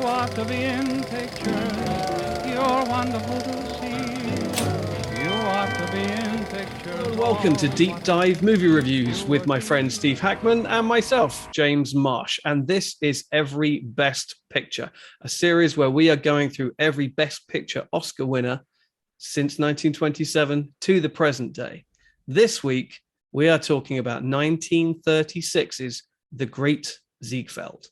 ought to be in pictures. You're wonderful to see. You ought to be in pictures. Welcome to Deep Dive Movie Reviews with my friend Steve Hackman and myself, James Marsh. And this is Every Best Picture, a series where we are going through every Best Picture Oscar winner since 1927 to the present day. This week, we are talking about 1936's The Great Ziegfeld.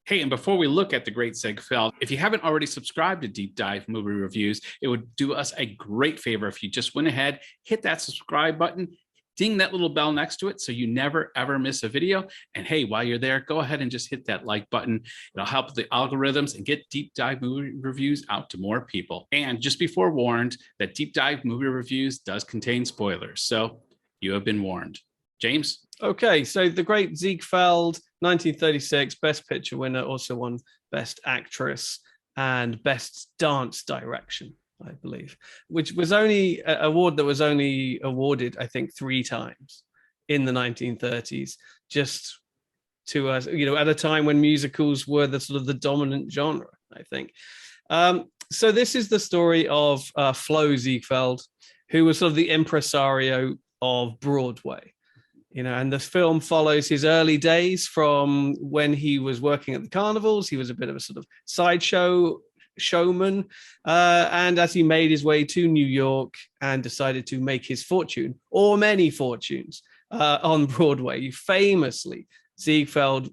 Hey, and before we look at The Great Ziegfeld, if you haven't already subscribed to Deep Dive Movie Reviews, it would do us a great favor if you just went ahead, hit that subscribe button, ding that little bell next to it so you never, ever miss a video. And hey, while you're there, go ahead and just hit that like button. It'll help the algorithms and get Deep Dive Movie Reviews out to more people. And just be forewarned that Deep Dive Movie Reviews does contain spoilers. So you have been warned. James? Okay, so The Great Ziegfeld, 1936, Best Picture winner, also won Best Actress and Best Dance Direction, I believe, which was only an award that was only awarded, I think, 3 times in the 1930s, just to us, at a time when musicals were the sort of the dominant genre, I think. So this is the story of Flo Ziegfeld, who was sort of the impresario of Broadway. And the film follows his early days from when he was working at the carnivals. He was a bit of a sort of sideshow showman. And as he made his way to New York and decided to make his fortune, or many fortunes, on Broadway, famously, Ziegfeld,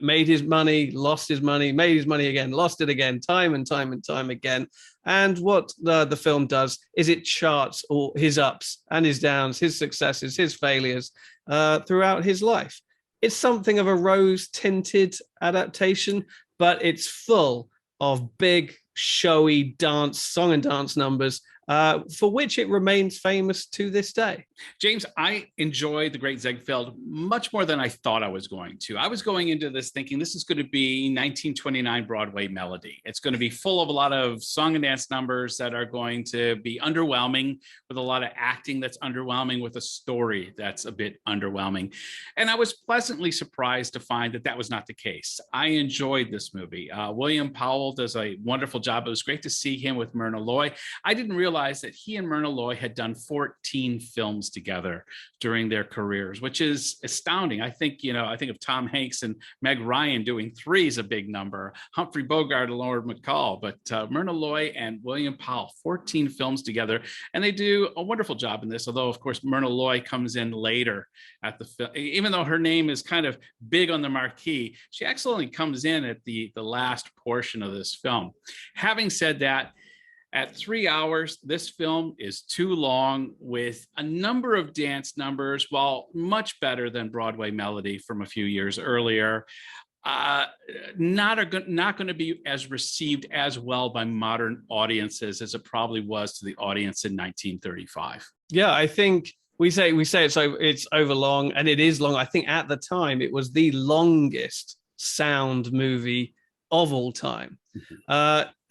made his money, lost his money, made his money again, lost it again, time and time and time again. And what the film does is it charts all his ups and his downs, his successes, his failures throughout his life. It's something of a rose-tinted adaptation, but it's full of big, showy song and dance numbers, for which it remains famous to this day. James, I enjoyed The Great Ziegfeld much more than I thought I was going to. I was going into this thinking this is going to be 1929 Broadway melody. It's going to be full of a lot of song and dance numbers that are going to be underwhelming, with a lot of acting that's underwhelming, with a story that's a bit underwhelming. And I was pleasantly surprised to find that that was not the case. I enjoyed this movie. William Powell does a wonderful job. It was great to see him with Myrna Loy. I didn't realize that he and Myrna Loy had done 14 films together during their careers, which is astounding. I think of Tom Hanks and Meg Ryan doing 3 is a big number, Humphrey Bogart and Lord McCall, but Myrna Loy and William Powell, 14 films together, and they do a wonderful job in this, although of course Myrna Loy comes in later at the film. Even though her name is kind of big on the marquee, she actually comes in at the last portion of this film. Having said that, at 3 hours, this film is too long, with a number of dance numbers, while much better than Broadway Melody from a few years earlier. Not going to be as received as well by modern audiences as it probably was to the audience in 1935. Yeah, I think we say it's over long, and it is long. I think at the time it was the longest sound movie of all time.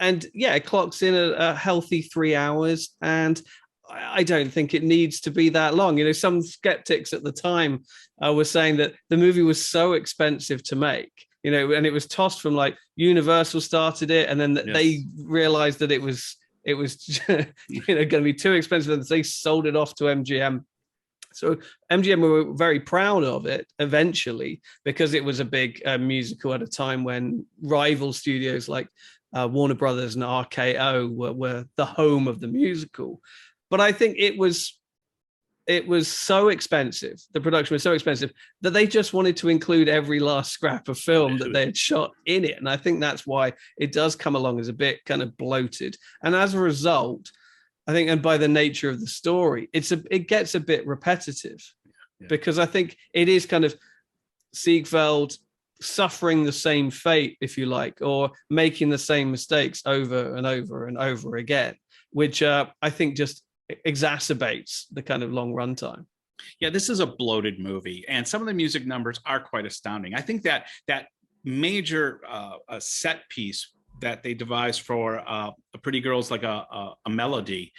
And yeah, it clocks in a healthy 3 hours, and I don't think it needs to be that long. Some skeptics at the time were saying that the movie was so expensive to make, and it was tossed from, like, Universal started it, and then they realized that it was going to be too expensive, and they sold it off to MGM. So MGM were very proud of it eventually, because it was a big musical at a time when rival studios like Warner Brothers and RKO were the home of the musical. But I think it was so expensive, the production was so expensive, that they just wanted to include every last scrap of film that they had shot in it. And I think that's why it does come along as a bit kind of bloated. And as a result, I think, and by the nature of the story, it gets a bit repetitive, because I think it is kind of Ziegfeld suffering the same fate, if you like, or making the same mistakes over and over and over again, which I think just exacerbates the kind of long runtime. Yeah, this is a bloated movie, and some of the music numbers are quite astounding. I think that major set piece that they devised for a Pretty Girls Like a Melody,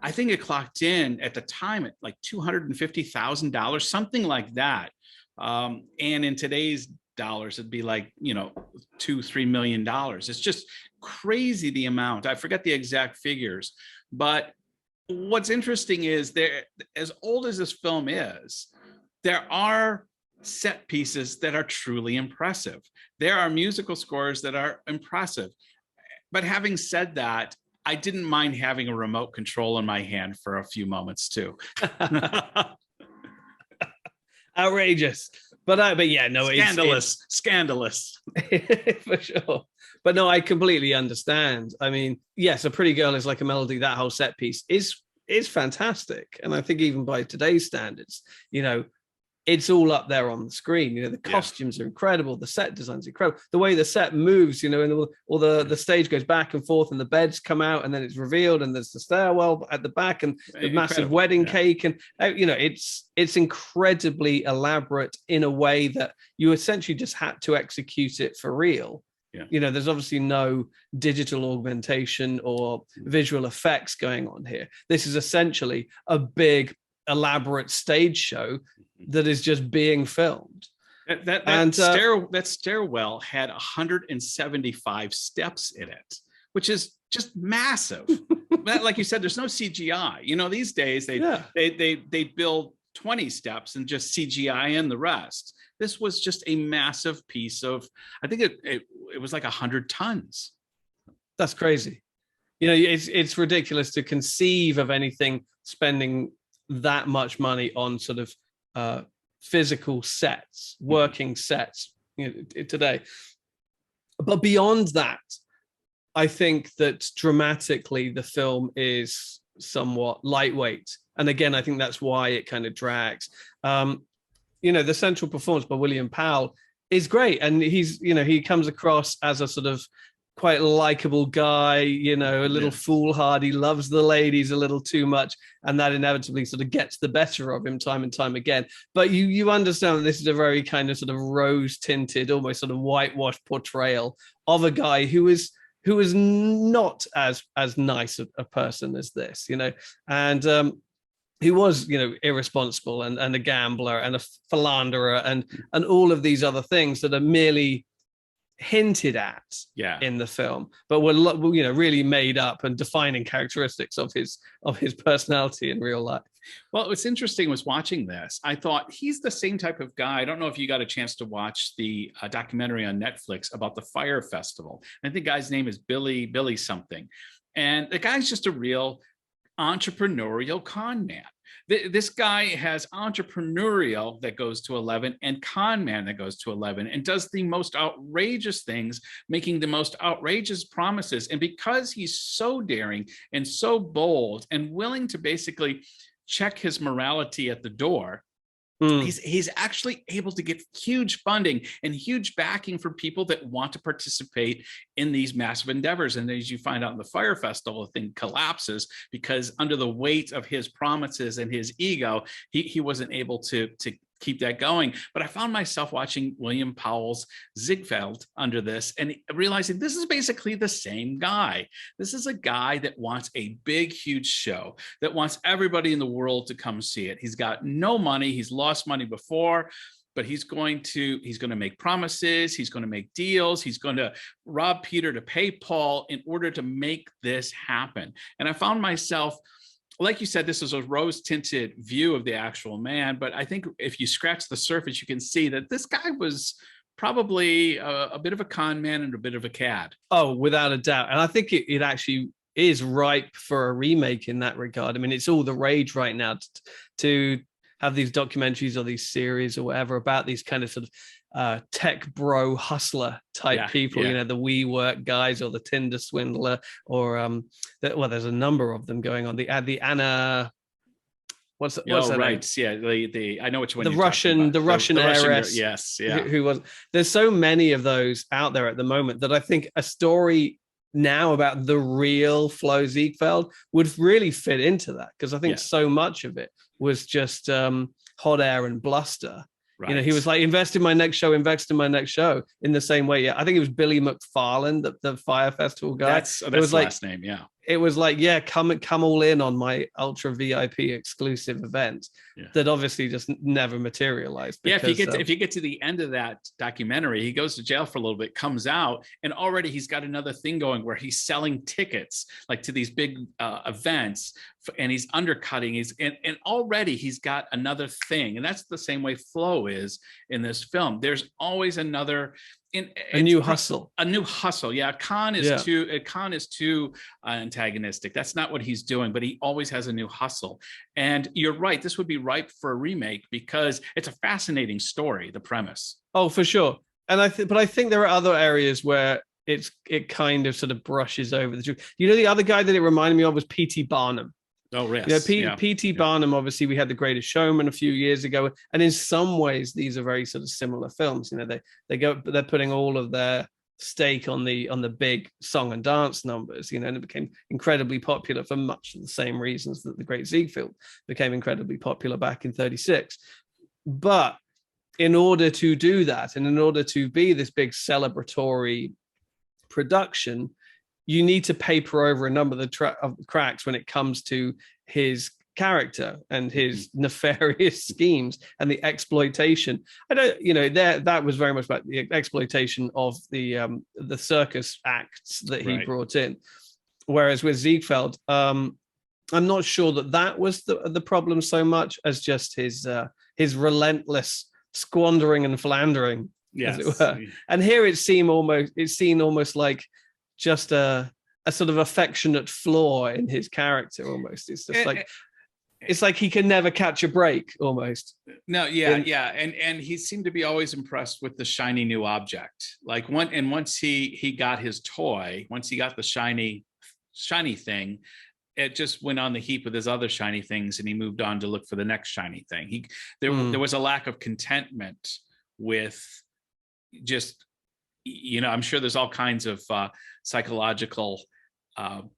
I think it clocked in at the time at like $250,000, something like that. And in today's dollars, it'd be like, you know, $2-3 million. It's just crazy the amount. I forget the exact figures, but what's interesting is there, as old as this film is, there are set pieces that are truly impressive. There are musical scores that are impressive. But having said that, I didn't mind having a remote control in my hand for a few moments too. Outrageous. But yeah, no, scandalous for sure. But no, I completely understand. I mean, yes, A Pretty Girl is Like a Melody. That whole set piece is fantastic, and I think even by today's standards, you know, it's all up there on the screen. You know, the costumes are incredible, the set design's incredible, the way the set moves, you know, and all the stage goes back and forth, and the beds come out, and then it's revealed, and there's the stairwell at the back, and the massive wedding cake, and you know, it's incredibly elaborate in a way that you essentially just had to execute it for real. Yeah. You know, there's obviously no digital augmentation or visual effects going on here. This is essentially a big, elaborate stage show that is just being filmed. That stairwell had 175 steps in it, which is just massive. But like you said, there's no CGI. You know, these days they build 20 steps and just CGI in the rest. This was just a massive piece of, I think it was like 100 tons. That's crazy. You know, it's ridiculous to conceive of anything spending that much money on sort of physical sets, working sets, you know, today. But beyond that, I think that dramatically the film is somewhat lightweight. And again, I think that's why it kind of drags. You know, the central performance by William Powell is great. And he's, you know, he comes across as a sort of quite likable guy, you know, a little foolhardy, loves the ladies a little too much. And that inevitably sort of gets the better of him time and time again. But you understand that this is a very kind of sort of rose tinted, almost sort of whitewashed portrayal of a guy who is not as nice a person as this, you know, and he was, you know, irresponsible and a gambler and a philanderer and all of these other things that are merely hinted at in the film, but were, you know, really made up and defining characteristics of his personality in real life. Well, what's interesting was watching this, I thought he's the same type of guy. I don't know if you got a chance to watch the documentary on Netflix about the Fire Festival. I think the guy's name is Billy something. And the guy's just a real entrepreneurial con man. This guy has entrepreneurial that goes to 11 and con man that goes to 11 and does the most outrageous things, making the most outrageous promises. And because he's so daring and so bold and willing to basically check his morality at the door, he's actually able to get huge funding and huge backing from people that want to participate in these massive endeavors. And as you find out in the Fire Festival, the thing collapses because under the weight of his promises and his ego, he wasn't able to keep that going. But I found myself watching William Powell's Ziegfeld under this and realizing this is basically the same guy. This is a guy that wants a big, huge show, that wants everybody in the world to come see it. He's got no money. He's lost money before, but he's going to make promises. He's going to make deals. He's going to rob Peter to pay Paul in order to make this happen. And I found myself, like you said, this is a rose-tinted view of the actual man, but I think if you scratch the surface, you can see that this guy was probably a bit of a con man and a bit of a cad. Oh, without a doubt. And I think it actually is ripe for a remake in that regard. I mean, it's all the rage right now to have these documentaries or these series or whatever about these kind of sort of tech bro hustler type people, you know, the WeWork guys or the Tinder swindler or there's a number of them going on. The Anna, what's that right name? The I know which one. The Russian heiress. Who was? There's so many of those out there at the moment that I think a story now about the real Flo Ziegfeld would really fit into that, because I think so much of it was just hot air and bluster. Right. You know, he was like, invest in my next show in the same way. Yeah, I think it was Billy McFarland, the Fire Festival guy. That's the last name. Yeah. it was like, yeah, come all in on my ultra VIP exclusive event that obviously just never materialized. Yeah, Because, if you get to the end of that documentary, he goes to jail for a little bit, comes out, and already he's got another thing going where he's selling tickets like to these big events, and he's undercutting. And already he's got another thing, and that's the same way Flo is in this film. There's always another. A new hustle. Yeah, Khan is too antagonistic. That's not what he's doing, but he always has a new hustle. And you're right, this would be ripe for a remake because it's a fascinating story, the premise. Oh, for sure. And I think there are other areas where it kind of sort of brushes over the truth. You know, the other guy that it reminded me of was P.T. Barnum. Oh, yes. P.T. Barnum, obviously, we had The Greatest Showman a few years ago, and in some ways, these are very sort of similar films. You know, they're putting all of their stake on the big song and dance numbers. You know, and it became incredibly popular for much of the same reasons that The Great Ziegfeld became incredibly popular back in '36. But in order to do that, and in order to be this big celebratory production, you need to paper over a number of the cracks when it comes to his character and his nefarious schemes and the exploitation. I don't, you know, that was very much about the exploitation of the circus acts that he brought in. Whereas with Ziegfeld, I'm not sure that was the problem so much as just his relentless squandering and philandering, as it were. And here it's seen almost like just a sort of affectionate flaw in his character. Almost, it's just like it's like he can never catch a break. Almost. No, and he seemed to be always impressed with the shiny new object. Like once he got his toy, once he got the shiny thing, it just went on the heap with his other shiny things, and he moved on to look for the next shiny thing. There was a lack of contentment with just, you know, I'm sure there's all kinds of psychological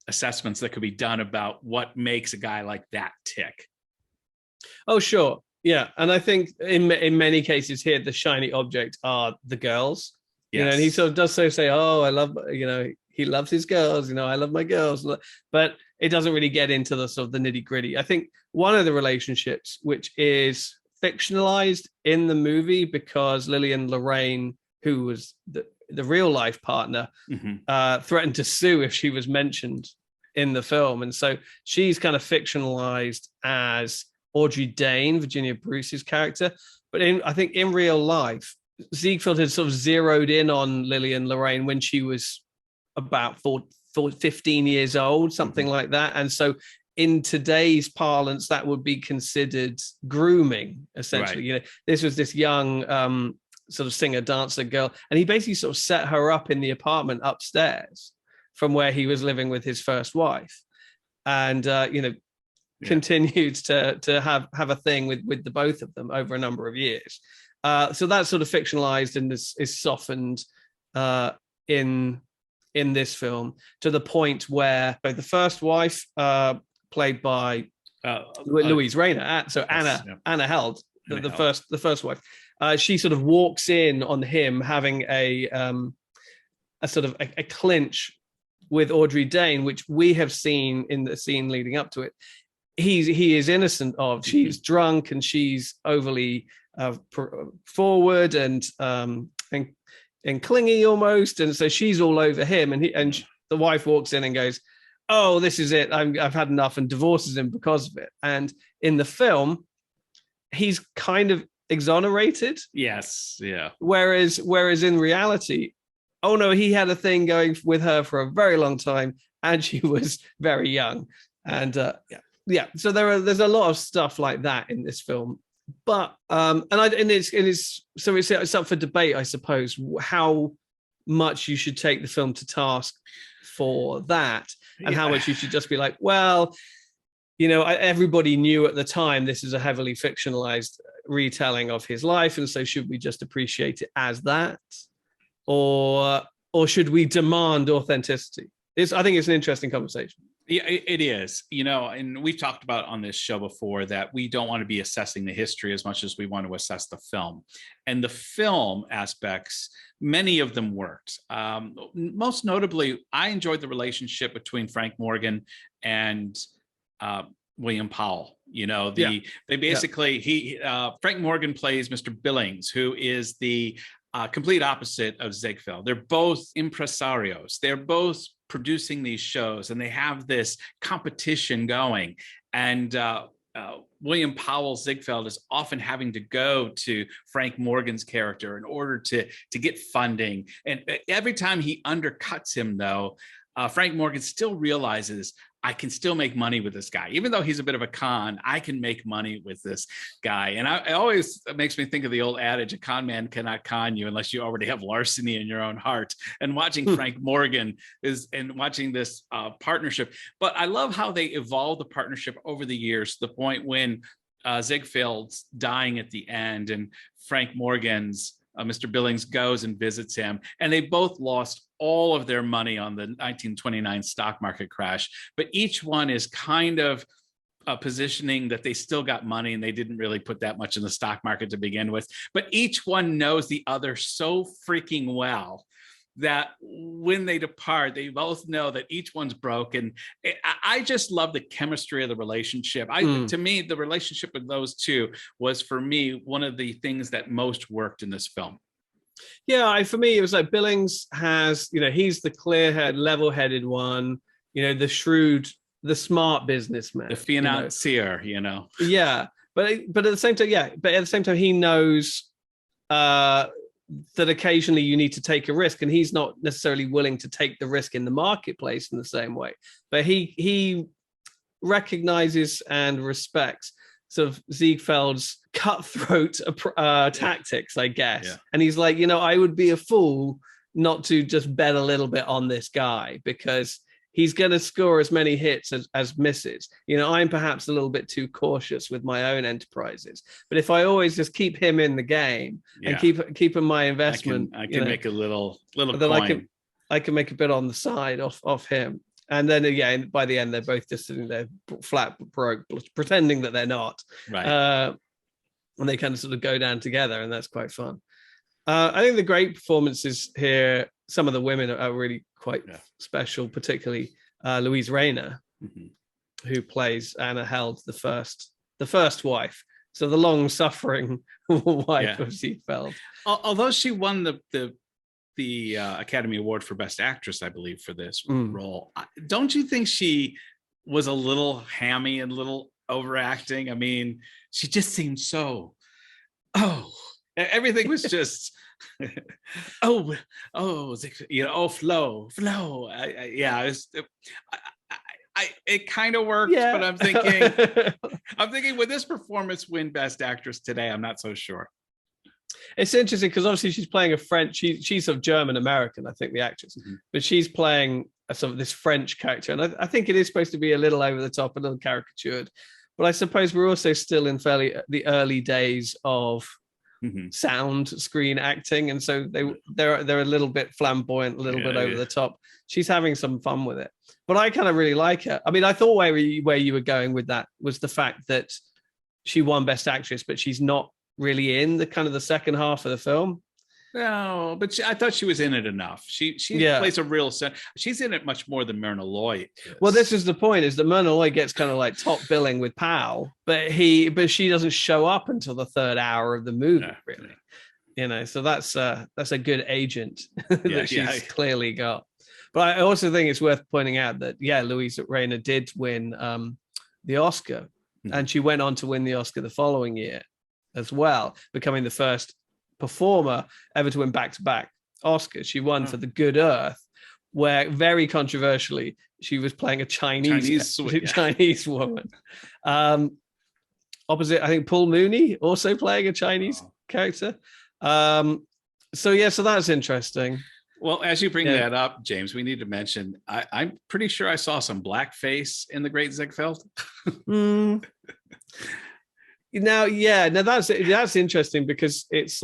assessments that could be done about what makes a guy like that tick. Oh, sure. Yeah. And I think in many cases here, the shiny object are the girls. Yes. You know, and he sort of does say, oh, I love, you know, he loves his girls, you know, I love my girls. But it doesn't really get into the sort of the nitty gritty. I think one of the relationships, which is fictionalized in the movie because Lillian Lorraine, who was the real life partner, threatened to sue if she was mentioned in the film. And so she's kind of fictionalized as Audrey Dane, Virginia Bruce's character. But I think in real life, Ziegfeld had sort of zeroed in on Lillian Lorraine when she was about 15 years old, something like that. And so in today's parlance, that would be considered grooming, essentially. You know, this was this young sort of singer dancer girl, and he basically sort of set her up in the apartment upstairs from where he was living with his first wife, and continued to have a thing with the both of them over a number of years. So that's sort of fictionalized and is softened in this film to the point where the first wife, played by Louise Rayner, Anna Held, the first wife. She sort of walks in on him having a sort of a clinch with Audrey Dane, which we have seen in the scene leading up to it. He is innocent of. She's drunk and she's overly forward and clingy almost, and so she's all over him. And the wife walks in and goes, "Oh, this is it. I've had enough," and divorces him because of it. And in the film, he's kind of exonerated. Yes, yeah. Whereas in reality, oh no, he had a thing going with her for a very long time, and she was very young. And so there's a lot of stuff like that in this film. But it's up for debate, I suppose, how much you should take the film to task for that, and how much you should just be like, well, you know, everybody knew at the time this is a heavily fictionalized retelling of his life, and so should we just appreciate it as that, or should we demand authenticity? I think it's an interesting conversation. Yeah, it is, you know, and we've talked about on this show before that we don't want to be assessing the history as much as we want to assess the film. And the film aspects, many of them worked. Most notably, I enjoyed the relationship between Frank Morgan and William Powell. You know, they basically, Frank Morgan plays Mr. Billings, who is the complete opposite of Ziegfeld. They're both impresarios. They're both producing these shows, and they have this competition going. And William Powell Ziegfeld is often having to go to Frank Morgan's character in order to get funding. And every time he undercuts him, though, Frank Morgan still realizes, I can still make money with this guy. Even though he's a bit of a con, I can make money with this guy. And it always makes me think of the old adage, a con man cannot con you unless you already have larceny in your own heart. And watching Frank Morgan and watching this partnership. But I love how they evolved the partnership over the years to the point when Ziegfeld's dying at the end and Frank Morgan's Mr. Billings goes and visits him, and they both lost all of their money on the 1929 stock market crash. But each one is kind of positioning that they still got money and they didn't really put that much in the stock market to begin with. But each one knows the other so freaking well that when they depart, they both know that each one's broke. And I just love the chemistry of the relationship. To me, the relationship with those two was, for me, one of the things that most worked in this film. Yeah, for me, it was like Billings has, you know, he's the clear-headed, level-headed one, you know, the shrewd, the smart businessman, the financier, you know. Yeah, but at the same time, he knows that occasionally you need to take a risk, and he's not necessarily willing to take the risk in the marketplace in the same way. But he recognizes and respects sort of Ziegfeld's cutthroat tactics, I guess. Yeah. And he's like, you know, I would be a fool not to just bet a little bit on this guy, because he's going to score as many hits as misses. You know, I'm perhaps a little bit too cautious with my own enterprises, but if I always just keep him in the game and keep him my investment, I can make a little then coin. I can make a bit on the side off him. And then again, by the end, they're both just sitting there flat broke, pretending that they're not. Right. And they kind of sort of go down together, and that's quite fun. I think the great performances here, some of the women are really quite special, particularly Louise Rayner, who plays Anna Held, the first wife. So the long-suffering wife of Ziegfeld. Although she won the Academy Award for Best Actress, I believe, for this role, don't you think she was a little hammy and a little overacting? I mean, she just seemed so, everything was just, you know, Flo. It kind of worked, but I'm thinking, would this performance win Best Actress today? I'm not so sure. It's interesting because obviously she's playing a French. She's of German American, I think, the actress, but she's playing sort of this French character, and I think it is supposed to be a little over the top, a little caricatured. But I suppose we're also still in the early days of sound screen acting, and so they're a little bit flamboyant, a little bit over the top. She's having some fun with it, but I kind of really like her. I mean, I thought where you were going with that was the fact that she won Best Actress, but she's not really in the kind of the second half of the film. No, but I thought she was in it enough. She plays a real sense. She's in it much more than Myrna Loy is. Well, this is the point: is that Myrna Loy gets kind of like top billing with Powell, but she doesn't show up until the third hour of the movie, really. You know, so that's a good agent that she's clearly got. But I also think it's worth pointing out that Louise Rayner did win the Oscar, and she went on to win the Oscar the following year as well, becoming the first performer ever to win back-to-back Oscars. She won for The Good Earth, where very controversially she was playing a Chinese woman. Opposite, I think, Paul Mooney also playing a Chinese character. So that's interesting. Well, as you bring that up, James, we need to mention, I'm pretty sure I saw some blackface in The Great Ziegfeld. Now that's interesting, because it's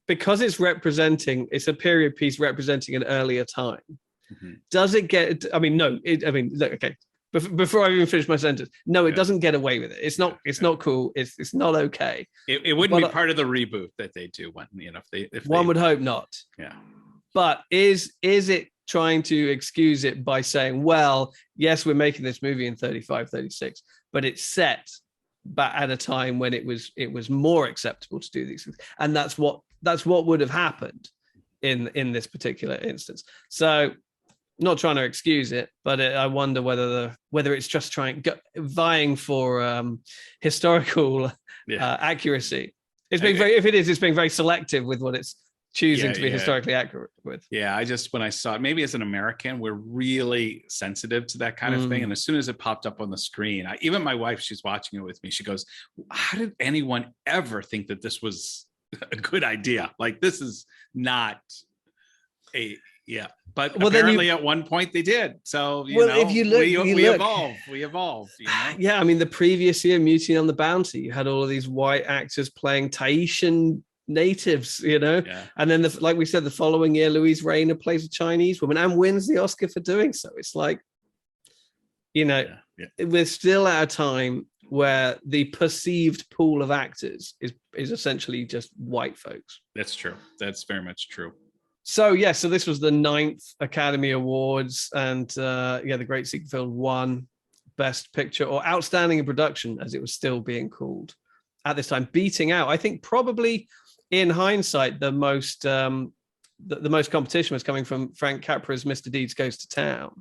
it's a period piece representing an earlier time. Does it get? I mean, no. Look, okay. Before I even finish my sentence, no, it doesn't get away with it. It's not. It's not cool. It's not okay. It wouldn't be part of the reboot that they do. When if one would hope not. Yeah. But is it trying to excuse it by saying, well, yes, we're making this movie in 35, 36, but it's set back at a time when it was more acceptable to do these things, and that's what would have happened in this particular instance. So, not trying to excuse it, but I wonder whether it's just vying for historical accuracy. It's being it's being very selective with what it's choosing to be historically accurate with. Yeah, when I saw it, maybe as an American, we're really sensitive to that kind of thing. And as soon as it popped up on the screen, even my wife, she's watching it with me. She goes, "How did anyone ever think that this was a good idea? Like, this is not a." Yeah, but apparently at one point they did. So if you look, we evolve. You know? Yeah, I mean, the previous year, Mutiny on the Bounty, you had all of these white actors playing Tahitian natives, and then like we said, the following year, Louise Rayner plays a Chinese woman and wins the Oscar for doing so. It's like, we're still at a time where the perceived pool of actors is essentially just white folks. That's true. That's very much true. So this was the 9th Academy Awards, and the Great Ziegfeld won Best Picture or Outstanding in Production, as it was still being called at this time, beating out, I think, probably in hindsight, the most competition was coming from Frank Capra's Mr. Deeds Goes to Town,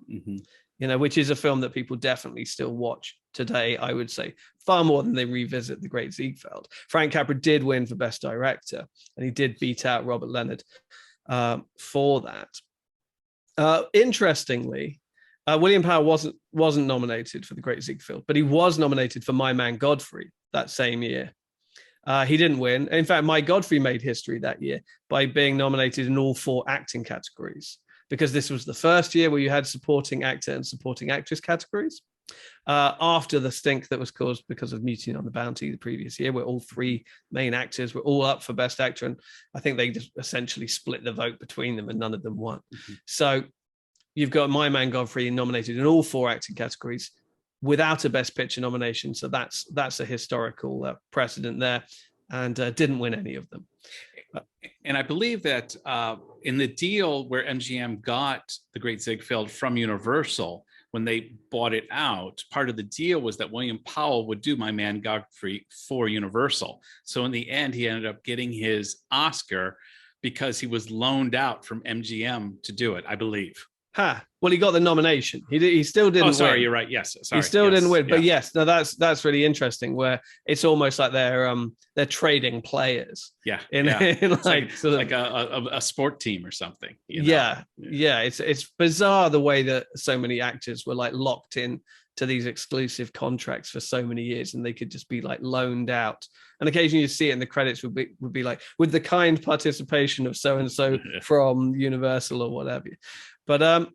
which is a film that people definitely still watch today. I would say far more than they revisit The Great Ziegfeld. Frank Capra did win for Best Director, and he did beat out Robert Leonard for that. Interestingly, William Powell wasn't nominated for The Great Ziegfeld, but he was nominated for My Man Godfrey that same year. He didn't win. In fact, My Godfrey made history that year by being nominated in all 4 acting categories, because this was the first year where you had supporting actor and supporting actress categories. After the stink that was caused because of Mutiny on the Bounty the previous year, where all 3 main actors were all up for Best Actor, and I think they just essentially split the vote between them and none of them won. So you've got My Man Godfrey nominated in all 4 acting categories without a Best Picture nomination, so that's a historical precedent there, and didn't win any of them. And I believe that in the deal where MGM got The Great Ziegfeld from Universal, when they bought it out, part of the deal was that William Powell would do My Man Godfrey for Universal. So in the end, he ended up getting his Oscar because he was loaned out from MGM to do it, I believe. Well, he got the nomination. He still didn't. Oh, sorry, win. You're right. Yes, sorry. He still didn't win. But yes, no, that's really interesting. Where it's almost like they're trading players. Yeah, in like sort of like a sport team or something. Yeah. It's bizarre the way that so many actors were like locked in to these exclusive contracts for so many years, and they could just be like loaned out. And occasionally you see it in the credits would be like, with the kind participation of so and so from Universal or whatever. But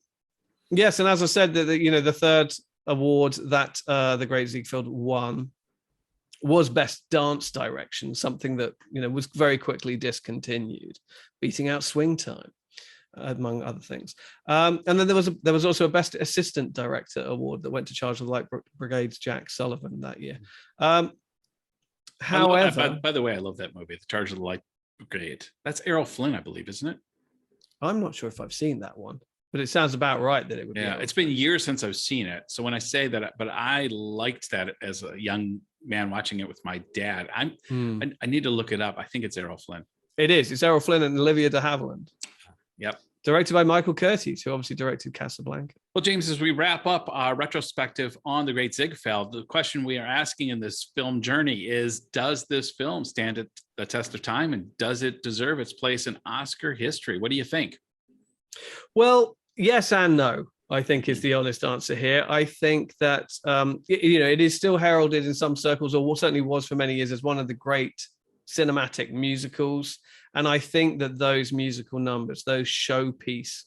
yes, and as I said, the third award that The Great Ziegfeld won was Best Dance Direction, something that was very quickly discontinued, beating out Swing Time, among other things. And then there was also a Best Assistant Director award that went to Charge of the Light Brigade's Jack Sullivan that year. However, by the way, I love that movie, The Charge of the Light Brigade. That's Errol Flynn, I believe, isn't it? I'm not sure if I've seen that one, but it sounds about right that it would be. Yeah, it's been years since I've seen it. So when I say that, but I liked that as a young man watching it with my dad. I need to look it up. I think it's Errol Flynn. It is. It's Errol Flynn and Olivia de Havilland. Yep. Directed by Michael Curtiz, who obviously directed Casablanca. Well, James, as we wrap up our retrospective on The Great Ziegfeld, the question we are asking in this film journey is, does this film stand at the test of time, and does it deserve its place in Oscar history? What do you think? Well, yes and no, I think, is the honest answer here. I think that, it is still heralded in some circles, or certainly was for many years, as one of the great cinematic musicals. And I think that those musical numbers, those showpiece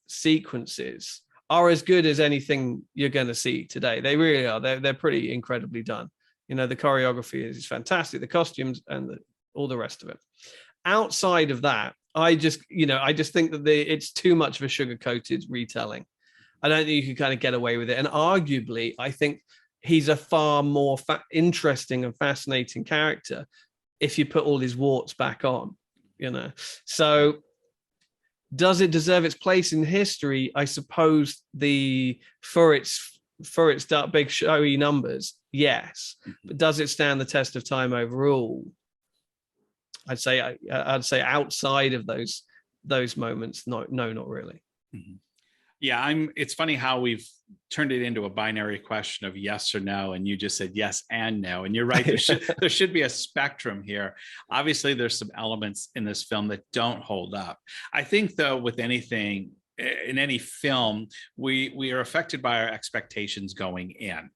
sequences, are as good as anything you're going to see today. They really are. They're pretty incredibly done. The choreography is fantastic, the costumes and all the rest of it. Outside of that, I just think that it's too much of a sugar-coated retelling. I don't think you can kind of get away with it. And arguably, I think he's a far more interesting and fascinating character if you put all his warts back on, So does it deserve its place in history? I suppose for its big showy numbers, yes. But does it stand the test of time overall? I'd say outside of those moments, no, not really. Mm-hmm. Yeah, it's funny how we've turned it into a binary question of yes or no, and you just said yes and no. And you're right, there should be a spectrum here. Obviously, there's some elements in this film that don't hold up. I think, though, with anything in any film, we are affected by our expectations going in.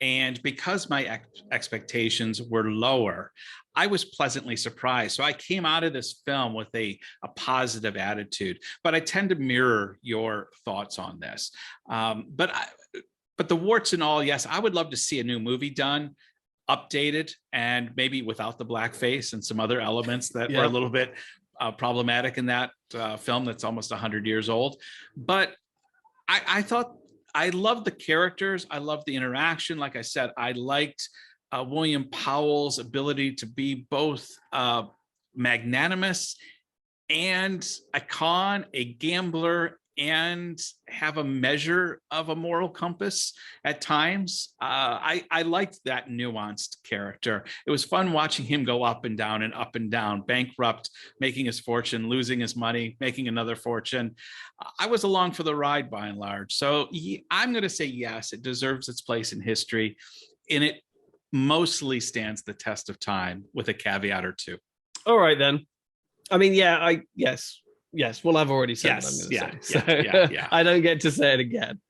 And because my expectations were lower, I was pleasantly surprised. So I came out of this film with a positive attitude, but I tend to mirror your thoughts on this. But the warts and all, yes, I would love to see a new movie done, updated, and maybe without the blackface and some other elements that are a little bit problematic in that film that's almost 100 years old. But I thought I loved the characters. I loved the interaction. Like I said, I liked William Powell's ability to be both magnanimous and a con, a gambler, and have a measure of a moral compass at times. I liked that nuanced character. It was fun watching him go up and down, bankrupt, making his fortune, losing his money, making another fortune. I was along for the ride by and large. So I'm going to say yes, it deserves its place in history, and it mostly stands the test of time with a caveat or two. All right, then. I mean, yes. Well, I've already said what I'm going to say. Yeah. I don't get to say it again.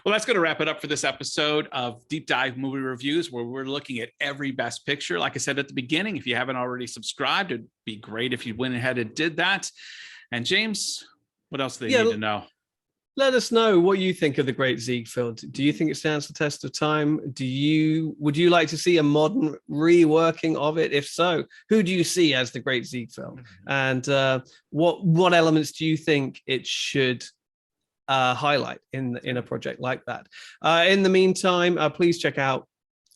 Well, that's going to wrap it up for this episode of Deep Dive Movie Reviews, where we're looking at every best picture. Like I said at the beginning, if you haven't already subscribed, it'd be great if you went ahead and did that. And James, what else do they need to know? Let us know what you think of the Great Ziegfeld. Do you think it stands the test of time? Would you like to see a modern reworking of it? If so, who do you see as the Great Ziegfeld? And what elements do you think it should highlight in a project like that? In the meantime, please check out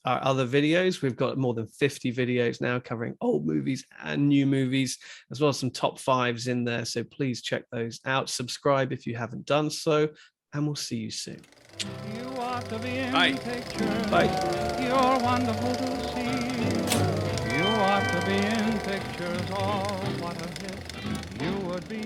our other videos. We've got more than 50 videos now covering old movies and new movies, as well as some top fives in there. So please check those out. Subscribe if you haven't done so, and we'll see you soon. You ought to be in Bye. pictures. Bye. You're wonderful to see. You ought to be in pictures. Oh, what a hit you would be.